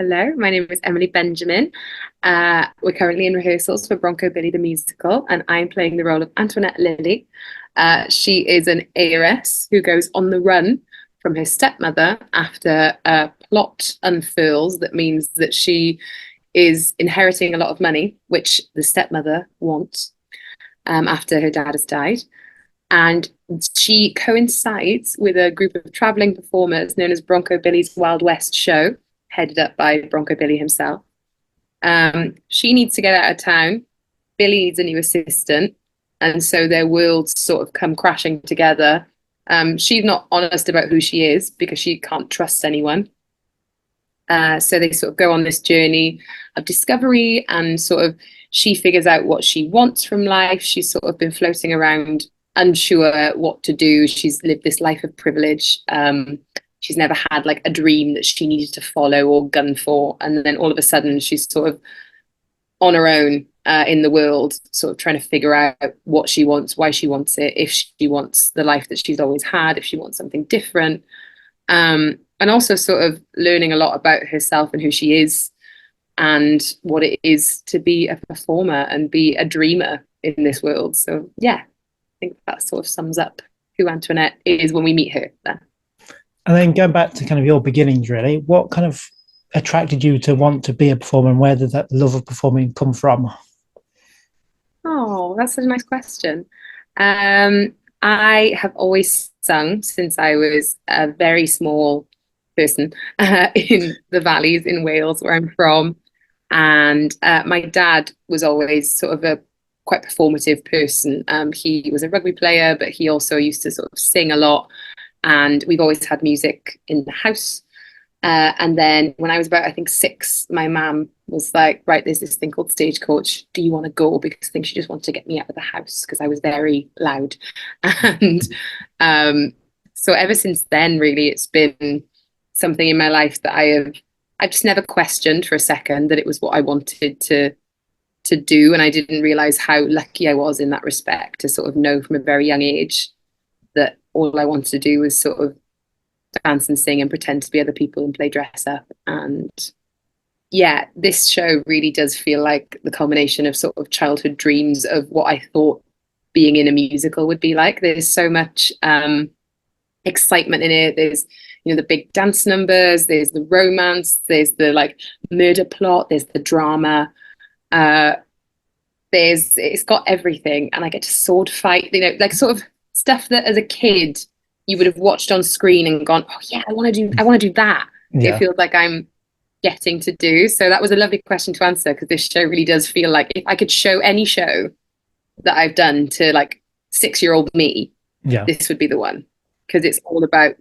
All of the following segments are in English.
Hello, my name is Emily Benjamin. We're currently in rehearsals for Bronco Billy the musical, and I'm playing the role of Antoinette Lily. She is an heiress who goes on the run from her stepmother after a plot unfurls that means that she is inheriting a lot of money, which the stepmother wants after her dad has died. And she coincides with a group of traveling performers known as Bronco Billy's Wild West show, headed up by Bronco Billy himself. She needs to get out of town. Billy needs a new assistant. And so their worlds sort of come crashing together. She's not honest about who she is because she can't trust anyone. So they sort of go on this journey of discovery, and sort of she figures out what she wants from life. She's sort of been floating around unsure what to do. She's lived this life of privilege. She's never had like a dream that she needed to follow or gun for. And then all of a sudden she's sort of on her own in the world, sort of trying to figure out what she wants, why she wants it, if she wants the life that she's always had, if she wants something different. And also sort of learning a lot about herself and who she is and what it is to be a performer and be a dreamer in this world. So yeah, I think that sort of sums up who Antoinette is when we meet her then. And then going back to kind of your beginnings, really, what kind of attracted you to want to be a performer, and where did that love of performing come from? Oh, that's such a nice question. I have always sung since I was a very small person in the valleys in Wales, where I'm from. And my dad was always sort of a quite performative person. He was a rugby player, but he also used to sort of sing a lot. And we've always had music in the house. And then when I was about, I think, 6, my mum was like, right, there's this thing called Stagecoach. Do you want to go? Because I think she just wanted to get me out of the house because I was very loud. And so ever since then, really, it's been something in my life that I've just never questioned for a second that it was what I wanted to do. And I didn't realize how lucky I was in that respect to sort of know from a very young age that all I wanted to do was sort of dance and sing and pretend to be other people and play dress up. And yeah, this show really does feel like the culmination of sort of childhood dreams of what I thought being in a musical would be like. There's so much excitement in it. There's, you know, the big dance numbers, there's the romance, there's the like murder plot, there's the drama. It's got everything, and I get to sword fight, you know, like sort of stuff that as a kid you would have watched on screen and gone, oh yeah, I want to do that. It Yeah. feels like I'm getting to do. So that was a lovely question to answer, because this show really does feel like if I could show any show that I've done to like 6-year-old me, Yeah. this would be the one, because it's all about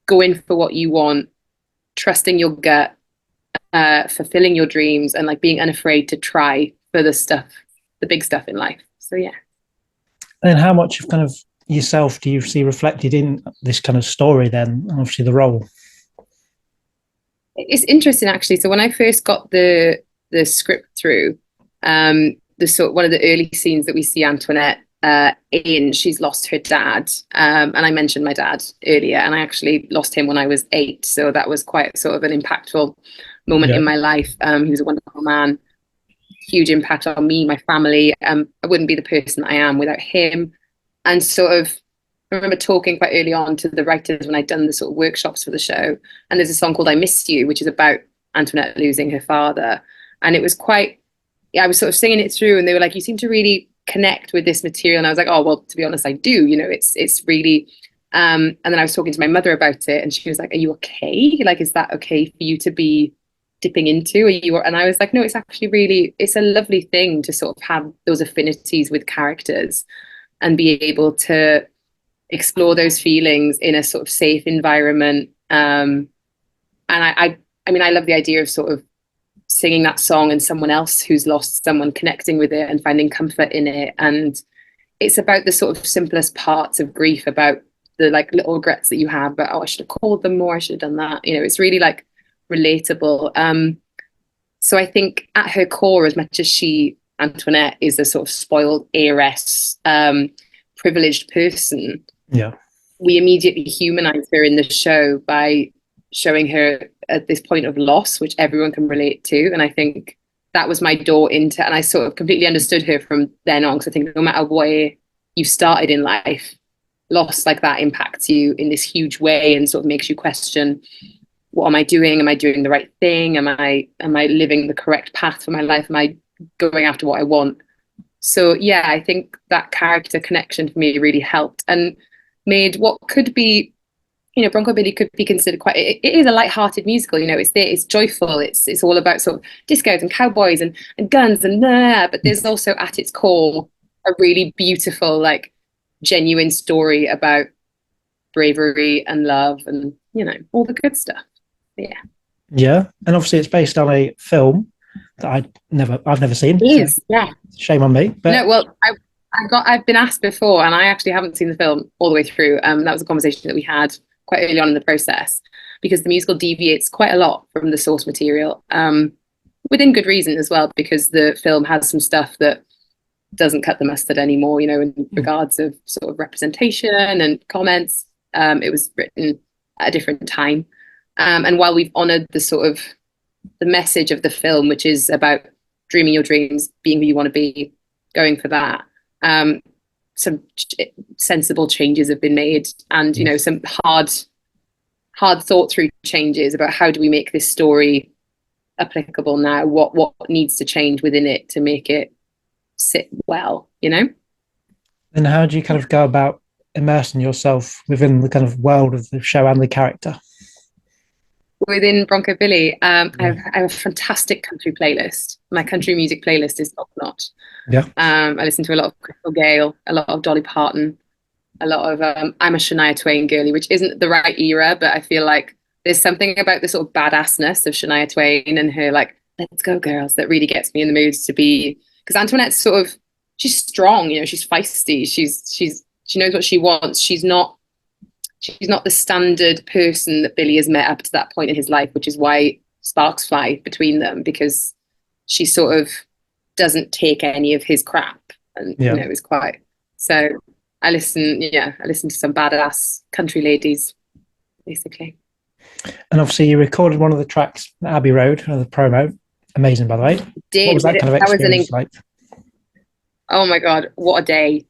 going for what you want, trusting your gut, fulfilling your dreams, and like being unafraid to try for the big stuff in life. So yeah. And how much of kind of yourself do you see reflected in this kind of story then, and obviously the role? It's interesting actually. So when I first got the script through, the sort one of the early scenes that we see Antoinette in, she's lost her dad, and I mentioned my dad earlier, and I actually lost him when I was 8, so that was quite sort of an impactful moment Yeah. in my life. He was a wonderful man, huge impact on me, my family. I wouldn't be the person I am without him. And sort of, I remember talking quite early on to the writers when I'd done the sort of workshops for the show. And there's a song called I Miss You, which is about Antoinette losing her father. And it was quite, yeah, I was sort of singing it through, and they were like, you seem to really connect with this material. And I was like, oh, well, to be honest, I do. You know, it's really, and then I was talking to my mother about it, and she was like, are you okay? Like, is that okay for you to be dipping into? Are you? And I was like, no, it's actually really, it's a lovely thing to sort of have those affinities with characters and be able to explore those feelings in a sort of safe environment. And I mean, I love the idea of sort of singing that song and someone else who's lost someone connecting with it and finding comfort in it. And it's about the sort of simplest parts of grief, about the like little regrets that you have, but oh, I should have called them more, I should have done that. You know, it's really like relatable. So I think at her core, as much as Antoinette is a sort of spoiled heiress, privileged person, Yeah. we immediately humanize her in the show by showing her at this point of loss, which everyone can relate to. And I think that was my door into, and I sort of completely understood her from then on. Because I think no matter where you started in life, loss like that impacts you in this huge way and sort of makes you question, what am I doing? Am I doing the right thing? Am I living the correct path for my life? Am I going after what I want? So yeah, I think that character connection for me really helped and made what could be, Bronco Billy could be considered quite. It is a light-hearted musical. It's joyful. It's all about sort of discos and cowboys and guns and blah, but there's also at its core a really beautiful, like, genuine story about bravery and love and all the good stuff. Yeah. Yeah, and obviously it's based on a film that I've never seen. It is, yeah. Shame on me. But no, well, I've been asked before, and I actually haven't seen the film all the way through. That was a conversation that we had quite early on in the process, because the musical deviates quite a lot from the source material, within good reason as well, because the film has some stuff that doesn't cut the mustard anymore, in regards of sort of representation and comments. It was written at a different time. And while we've honoured the sort of the message of the film, which is about dreaming your dreams, being who you want to be, going for that, some sensible changes have been made, and some hard thought through changes about how do we make this story applicable now, what needs to change within it to make it sit well. And how do you kind of go about immersing yourself within the kind of world of the show and the character? Within Bronco Billy, I have a fantastic country playlist. My country music playlist is top notch. Yeah. I listen to a lot of Crystal Gale, a lot of Dolly Parton, a lot of I'm a Shania Twain girly, which isn't the right era, but I feel like there's something about the sort of badassness of Shania Twain and her, like, let's go girls, that really gets me in the mood to be, because Antoinette's sort of, she's strong, she's feisty, she knows what she wants. She's not the standard person that Billy has met up to that point in his life, which is why sparks fly between them, because she sort of doesn't take any of his crap, and is quite. So I listen to some badass country ladies, basically. And obviously you recorded one of the tracks at Abbey Road, the promo. Amazing, by the way. What was that kind of experience like? Oh my God, what a day.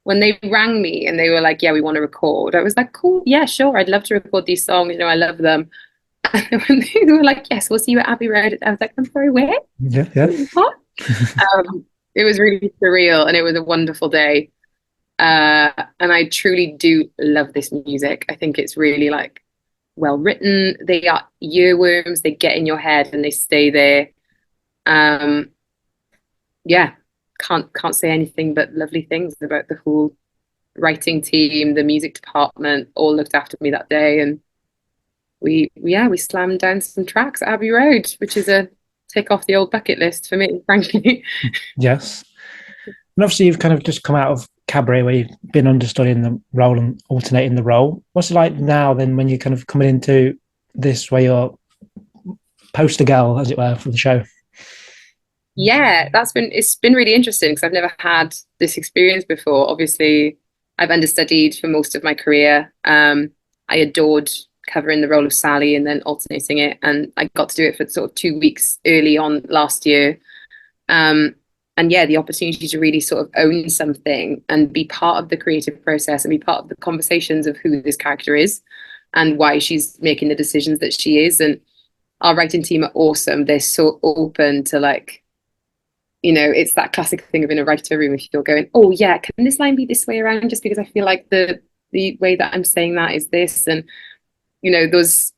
When they rang me and they were like, yeah, we want to record, I was like, cool, yeah, sure, I'd love to record these songs, I love them. And when they were like, yes, we'll see you at Abbey Road, I was like, I'm sorry, where? Yeah. What? It was really surreal, and it was a wonderful day. And I truly do love this music. I think it's really, like, well written. They are earworms. They get in your head and they stay there. Yeah. Can't say anything but lovely things about the whole writing team, the music department, all looked after me that day, and we slammed down some tracks at Abbey Road, which is a tick off the old bucket list for me, frankly. Yes. And obviously you've kind of just come out of Cabaret, where you've been understudying the role and alternating the role. What's it like now then, when you're kind of coming into this, where you're poster girl, as it were, for the show? Yeah, it's been really interesting, because I've never had this experience before. Obviously, I've understudied for most of my career. I adored covering the role of Sally and then alternating it, and I got to do it for sort of 2 weeks early on last year. And yeah, the opportunity to really sort of own something and be part of the creative process and be part of the conversations of who this character is and why she's making the decisions that she is. And our writing team are awesome. They're so open to, like, it's that classic thing of in a writer room, if you're going, oh yeah, can this line be this way around, just because I feel like the way that I'm saying that is this, and those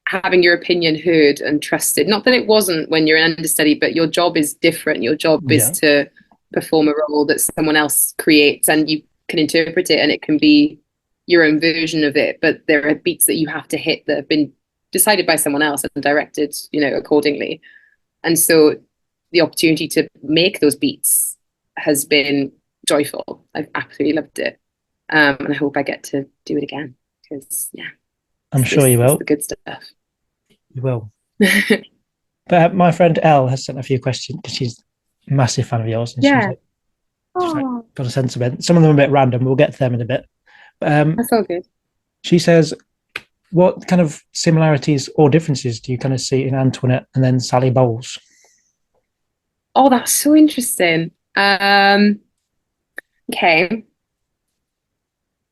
having your opinion heard and trusted. Not that it wasn't when you're an understudy, but your job is different. Your job is to perform a role that someone else creates, and you can interpret it, and it can be your own version of it, but there are beats that you have to hit that have been decided by someone else and directed accordingly. And so the opportunity to make those beats has been joyful. I've absolutely loved it. And I hope I get to do it again, because I'm sure you will. The good stuff. You will. But my friend Elle has sent a few questions, because she's a massive fan of yours. And she's got a sentiment. Some of them are a bit random. We'll get to them in a bit. That's all good. She says, What kind of similarities or differences do you kind of see in Antoinette and then Sally Bowles? Oh, that's so interesting. Okay.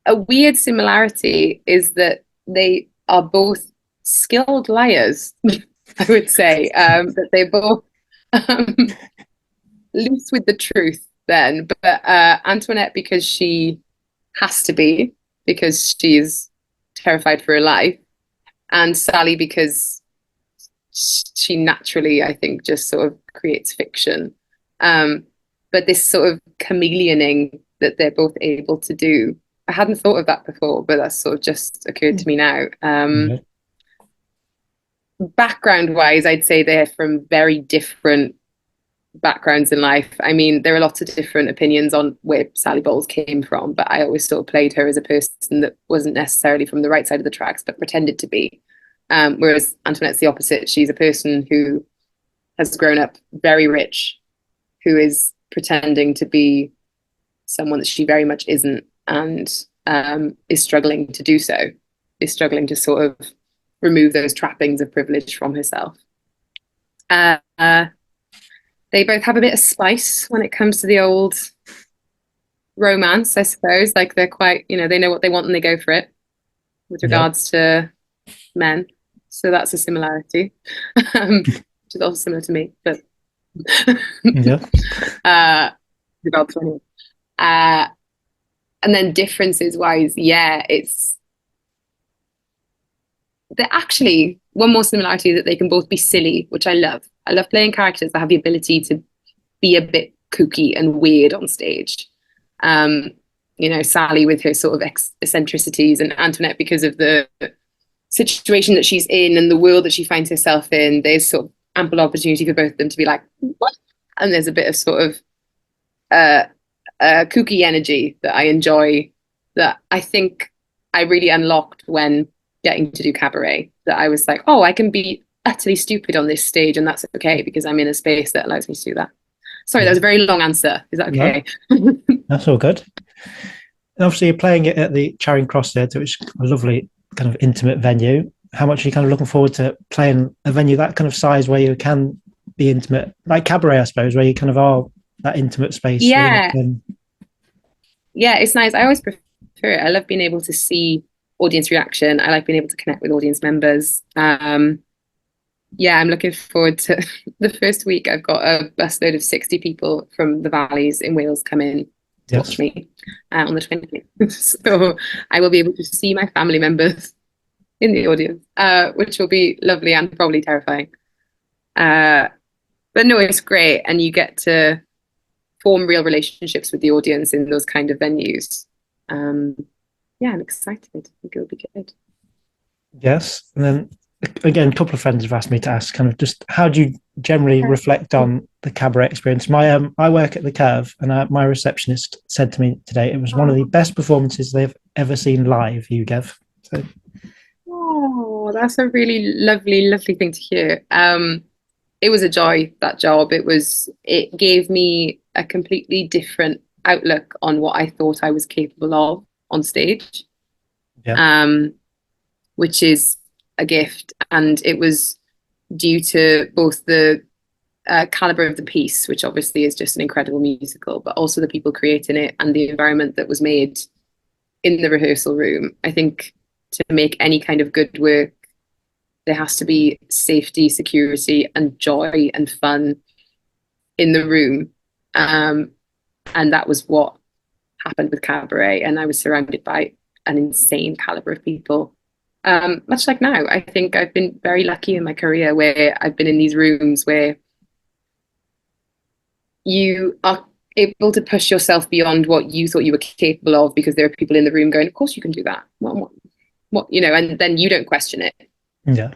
A weird similarity is that they are both skilled liars, I would say. That they both um, loose with the truth then. But Antoinette, because she has to be, because she's terrified for her life, and Sally, because she naturally, I think, just sort of creates fiction. Um, but this sort of chameleoning that they're both able to do, I hadn't thought of that before, but that's sort of just occurred to me now. Yeah. Background wise, I'd say they're from very different backgrounds in life. I mean, there are lots of different opinions on where Sally Bowles came from, but I always sort of played her as a person that wasn't necessarily from the right side of the tracks, but pretended to be. Whereas Antoinette's the opposite. She's a person who has grown up very rich, who is pretending to be someone that she very much isn't, and is struggling to do so, is struggling to sort of remove those trappings of privilege from herself. Uh, uh, they both have a bit of spice when it comes to the old romance, I suppose. Like they're quite, they know what they want and they go for it with regards to men. So that's a similarity, which is also similar to me, but regards to anyone. And then differences wise, it's they're actually one more similarity that they can both be silly, which I love. I love playing characters that have the ability to be a bit kooky and weird on stage. Sally with her sort of eccentricities, and Antoinette because of the situation that she's in and the world that she finds herself in. There's sort of ample opportunity for both of them to be like, what? And there's a bit of sort of kooky energy that I enjoy, that I think I really unlocked when getting to do Cabaret, that I was like, oh, I can be utterly stupid on this stage and that's okay because I'm in a space that allows me to do that. Sorry, that was a very long answer. Is that okay? No, that's all good. And obviously you're playing it at the Charing Cross Theatre, which is a lovely kind of intimate venue. How much are you kind of looking forward to playing a venue that kind of size where you can be intimate, like Cabaret, I suppose, where you kind of are that intimate space? Yeah. Yeah, it's nice. I always prefer it. I love being able to see audience reaction. I like being able to connect with audience members. I'm looking forward to the first week. I've got a busload of 60 people from the valleys in Wales come in to watch me on the 20th. So I will be able to see my family members in the audience, which will be lovely and probably terrifying. But no, it's great. And you get to form real relationships with the audience in those kind of venues. I'm excited. I think it'll be good. Yes. And then again, a couple of friends have asked me to ask kind of just how do you generally reflect on the Cabaret experience? I work at the Curve, and my receptionist said to me today it was one of the best performances they've ever seen live, you Gev. So. Oh, that's a really lovely, lovely thing to hear. It was a joy, that job. It gave me a completely different outlook on what I thought I was capable of on stage. Which is a gift. And it was due to both the caliber of the piece, which obviously is just an incredible musical, but also the people creating it and the environment that was made in the rehearsal room. I think to make any kind of good work, there has to be safety, security, and joy and fun in the room. And that was what happened with Cabaret. And I was surrounded by an insane caliber of people. Much like now, I think I've been very lucky in my career where I've been in these rooms where you are able to push yourself beyond what you thought you were capable of, because there are people in the room going, of course you can do that. What, and then you don't question it. Yeah.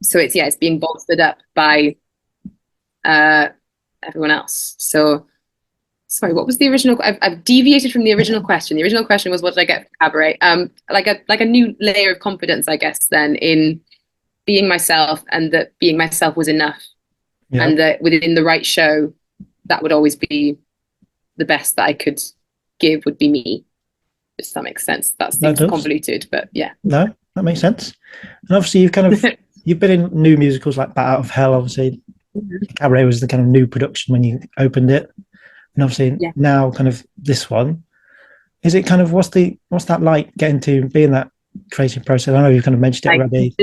So it's being bolstered up by everyone else. So sorry, what was the original? I've deviated from the original question. The original question was, what did I get from Cabaret? Like a new layer of confidence, I guess, then in being myself, and that being myself was enough, and that within the right show, that would always be the best that I could give would be me. If that makes sense. That seems convoluted, but yeah. No, That makes sense. And obviously, you've been in new musicals like Bat Out of Hell. Obviously, Cabaret was the kind of new production when you opened it, and obviously Yeah. now kind of this one. Is it kind of what's that like getting to be in that creative process? I know you've kind of mentioned it Like already.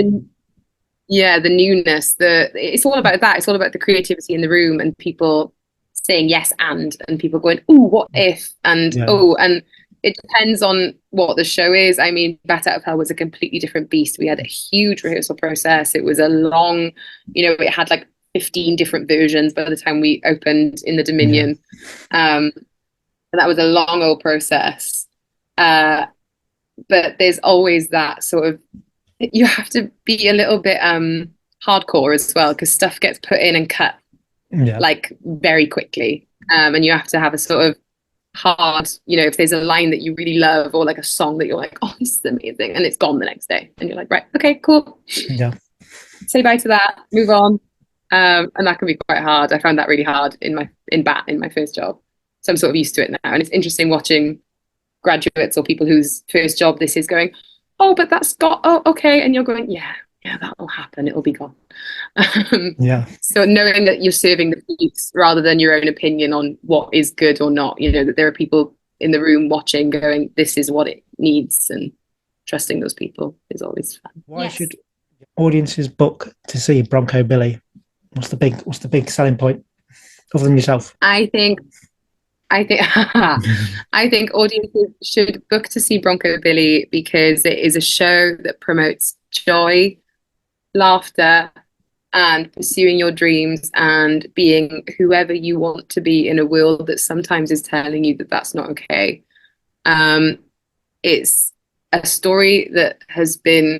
yeah, the newness, it's all about that. It's all about the creativity in the room and people saying yes and people going, oh, what if? And Yeah, oh, and it depends on what the show is. I mean, Bat Out of Hell was a completely different beast. We had a huge rehearsal process. It was a long, it had like 15 different versions by the time we opened in the yeah, Dominion. And that was a long old process. But there's always that sort of, you have to be a little bit hardcore as well because stuff gets put in and cut yeah, like very quickly. And you have to have a sort of hard, if there's a line that you really love or like a song that you're like, oh, this is amazing, and it's gone the next day, and you're like, right, okay, cool, yeah. say bye to that, move on. And that can be quite hard. I found that really hard in my first job. So I'm sort of used to it now. And it's interesting watching graduates or people whose first job this is going, oh, but that's got, oh, okay. And you're going, yeah, that'll happen. It'll be gone. Yeah. So knowing that you're serving the piece rather than your own opinion on what is good or not, that there are people in the room watching going, this is what it needs, and trusting those people is always fun. Why should audiences book to see Bronco Billy? What's the big selling point other than yourself? I think I think audiences should book to see Bronco Billy because it is a show that promotes joy, laughter, and pursuing your dreams and being whoever you want to be in a world that sometimes is telling you that that's not okay. It's a story that has been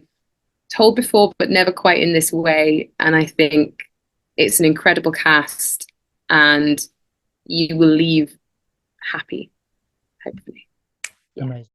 told before, but never quite in this way. And I think it's an incredible cast, and you will leave happy, hopefully. Yeah. Amazing.